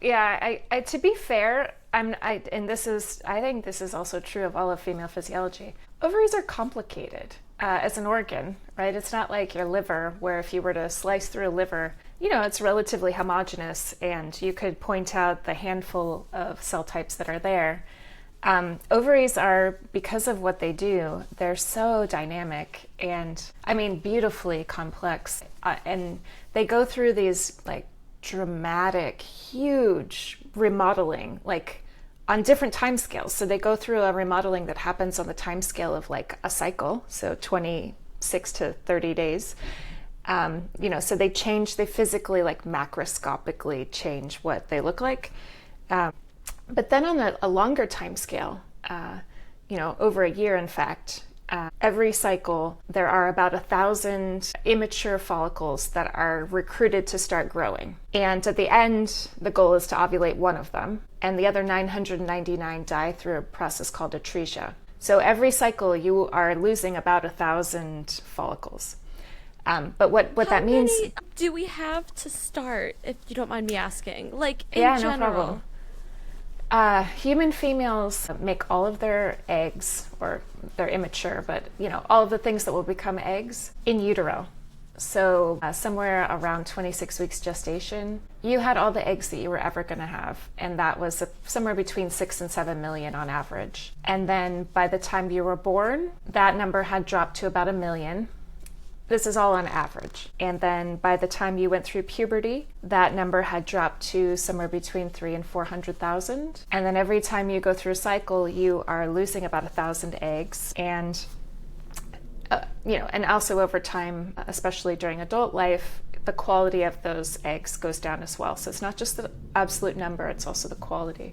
Yeah, to be fair, I think this is also true of all of female physiology. Ovaries are complicated as an organ, right? It's not like your liver, where if you were to slice through a liver, it's relatively homogeneous, and you could point out the handful of cell types that are there. Ovaries are, because of what they do, they're so dynamic and, I mean, beautifully complex. And they go through these like dramatic, huge remodeling, like on different time scales. So they go through a remodeling that happens on the time scale of like a cycle, so 26 to 30 days. So they physically, like macroscopically change what they look like. But then on a longer time scale, over a year, in fact, every cycle, there are about 1,000 immature follicles that are recruited to start growing. And at the end, the goal is to ovulate one of them, and the other 999 die through a process called atresia. So every cycle, you are losing about 1,000 follicles. But what that means... How many do we have to start, if you don't mind me asking? Like, in general? No problem. Human females make all of their eggs, or they're immature, but all of the things that will become eggs in utero. So somewhere around 26 weeks gestation, you had all the eggs that you were ever going to have, and that was somewhere between 6 and 7 million on average. And then by the time you were born, that number had dropped to about 1 million. This is all on average. And then by the time you went through puberty, that number had dropped to somewhere between 300,000 and 400,000. And then every time you go through a cycle, you are losing about 1,000 eggs. And, and also over time, especially during adult life, the quality of those eggs goes down as well. So it's not just the absolute number, it's also the quality.